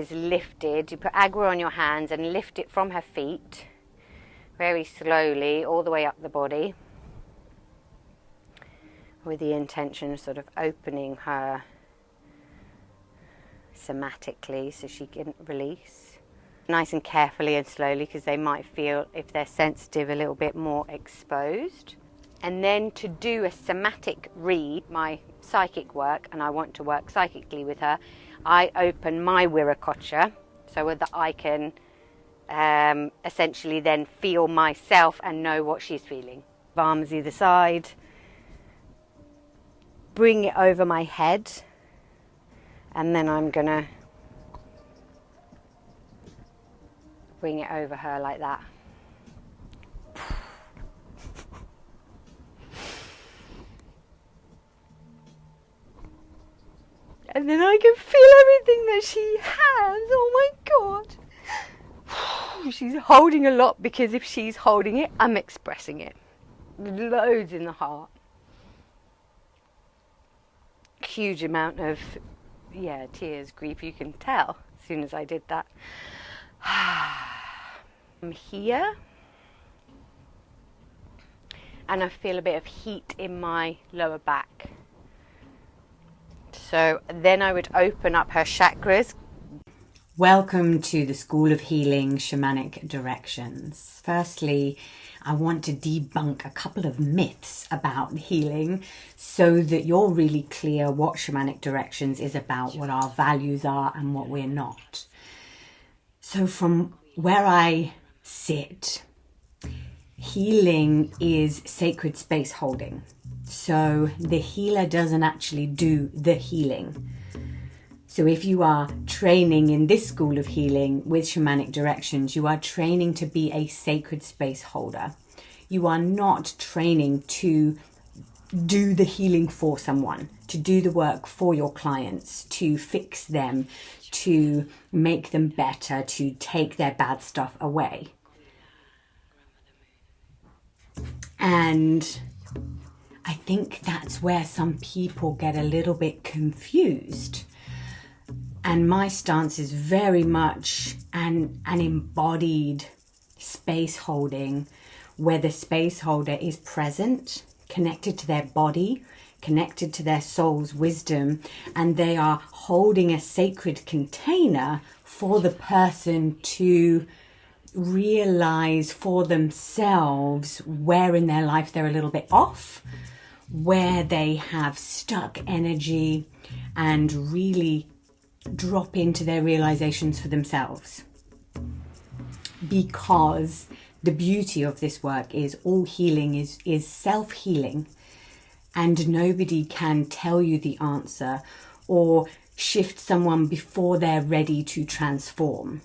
is lifted. You put agra on your hands and lift it from her feet very slowly all the way up the body, with the intention of sort of opening her somatically so she can release. Nice and carefully and slowly, because they might feel, if they're sensitive, a little bit more exposed. And then to do a somatic read, my psychic work, and I want to work psychically with her, I open my Viracocha so that I can essentially then feel myself and know what she's feeling. Arms either side, bring it over my head, and then I'm gonna bring it over her like that. And then I can feel everything that she has. Oh my God. She's holding a lot, because if she's holding it, I'm expressing it. Loads in the heart. Huge amount of, tears, grief, you can tell as soon as I did that. I'm here. And I feel a bit of heat in my lower back. So then I would open up her chakras. Welcome to the School of Healing Shamanic Directions. Firstly, I want to debunk a couple of myths about healing so that you're really clear what Shamanic Directions is about, what our values are and what we're not. So from where I sit, healing is sacred space holding. So the healer doesn't actually do the healing. So if you are training in this school of healing with Shamanic Directions, you are training to be a sacred space holder. You are not training to do the healing for someone, to do the work for your clients, to fix them, to make them better, to take their bad stuff away. And I think that's where some people get a little bit confused. And my stance is very much an embodied space holding, where the space holder is present, connected to their body, connected to their soul's wisdom, and they are holding a sacred container for the person to realize for themselves where in their life they're a little bit off, where they have stuck energy, and really drop into their realizations for themselves. Because the beauty of this work is all healing is self-healing, and nobody can tell you the answer or shift someone before they're ready to transform.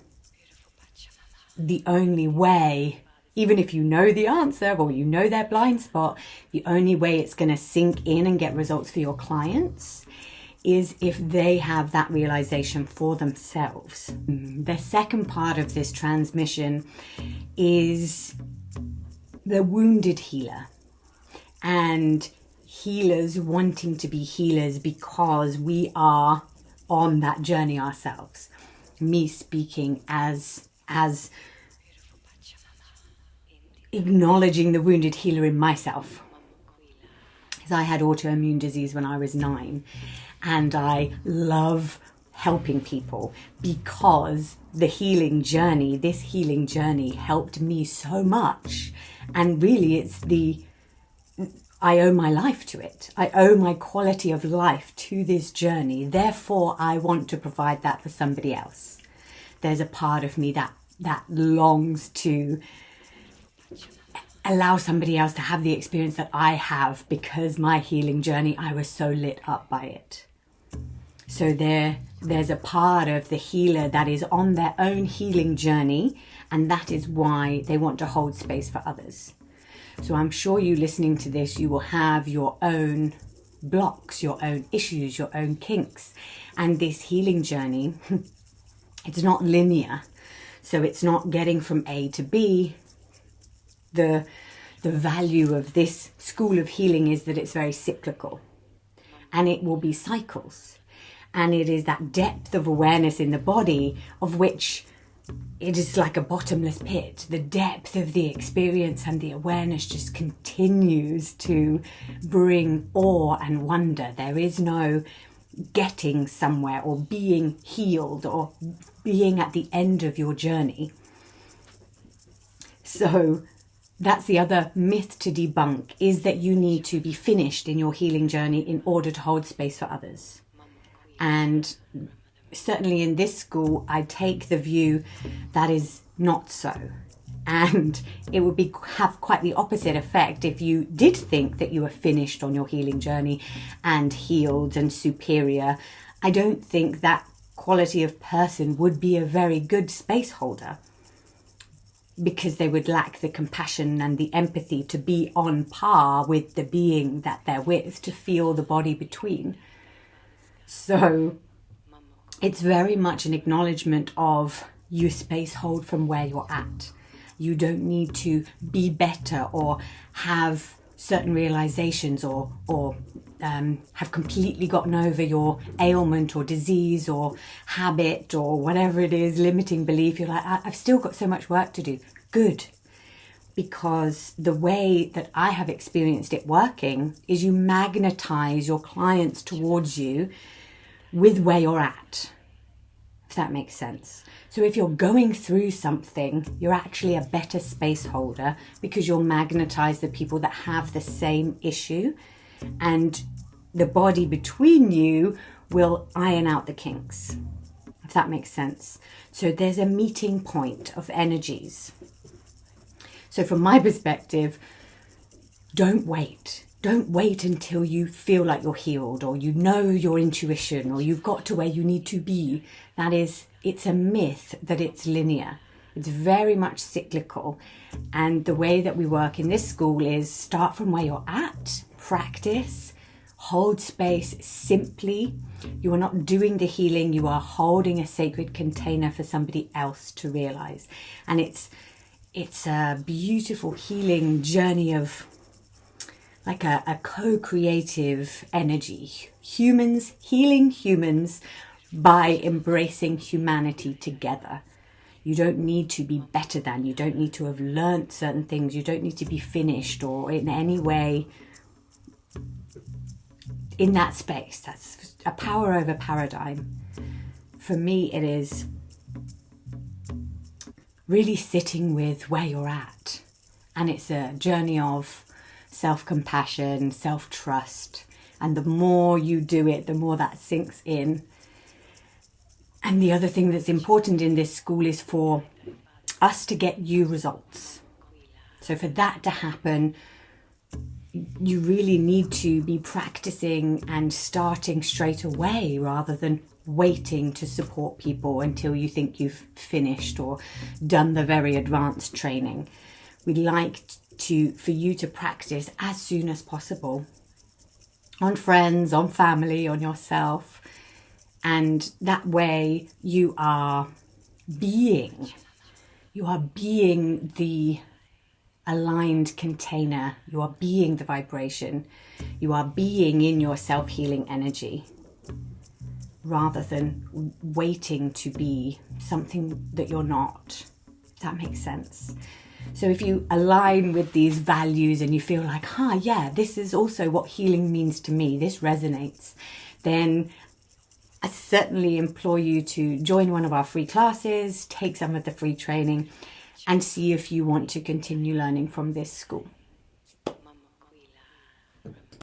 The only way, even if you know the answer or you know their blind spot, the only way it's going to sink in and get results for your clients is if they have that realization for themselves. The second part of this transmission is the wounded healer, and healers wanting to be healers because we are on that journey ourselves. Me speaking as acknowledging the wounded healer in myself. Because I had autoimmune disease when I was 9, and I love helping people because this healing journey helped me so much. And really I owe my life to it. I owe my quality of life to this journey. Therefore, I want to provide that for somebody else. There's a part of me that longs to allow somebody else to have the experience that I have, because my healing journey, I was so lit up by it. So there's a part of the healer that is on their own healing journey, and that is why they want to hold space for others. So I'm sure you listening to this, you will have your own blocks, your own issues, your own kinks. And this healing journey, it's not linear. So it's not getting from A to B. The value of this school of healing is that it's very cyclical, and it will be cycles. And it is that depth of awareness in the body of which it is like a bottomless pit. The depth of the experience and the awareness just continues to bring awe and wonder. There is no getting somewhere or being healed or being at the end of your journey. So that's the other myth to debunk, is that you need to be finished in your healing journey in order to hold space for others. And certainly in this school, I take the view that is not so. And it would have quite the opposite effect if you did think that you were finished on your healing journey and healed and superior. I don't think that quality of person would be a very good space holder, because they would lack the compassion and the empathy to be on par with the being that they're with, to feel the body between. So it's very much an acknowledgement of you space hold from where you're at. You don't need to be better or have certain realizations or have completely gotten over your ailment or disease or habit or whatever it is, limiting belief. You're like, I've still got so much work to do. Good. Because the way that I have experienced it working is you magnetize your clients towards you with where you're at, if that makes sense. So if you're going through something, you're actually a better space holder because you'll magnetize the people that have the same issue, and the body between you will iron out the kinks, if that makes sense. So there's a meeting point of energies. So from my perspective, don't wait. Don't wait until you feel like you're healed or you know your intuition or you've got to where you need to be. It's a myth that it's linear. It's very much cyclical. And the way that we work in this school is start from where you're at, practice, hold space simply. You are not doing the healing, you are holding a sacred container for somebody else to realize. And it's a beautiful healing journey of like a co-creative energy. Humans, healing humans by embracing humanity together. You don't need to be better than, you don't need to have learnt certain things, you don't need to be finished or in any way in that space. That's a power over paradigm. For me, it is really sitting with where you're at. And it's a journey of self-compassion, self-trust. And the more you do it, the more that sinks in. And the other thing that's important in this school is for us to get you results. So for that to happen, you really need to be practicing and starting straight away rather than waiting to support people until you think you've finished or done the very advanced training. We'd like for you to practice as soon as possible on friends, on family, on yourself. And that way you are being the aligned container, you are being the vibration, you are being in your self-healing energy rather than waiting to be something that you're not. If that makes sense. So if you align with these values and you feel like, yeah, this is also what healing means to me, this resonates, then I certainly implore you to join one of our free classes, take some of the free training, and see if you want to continue learning from this school.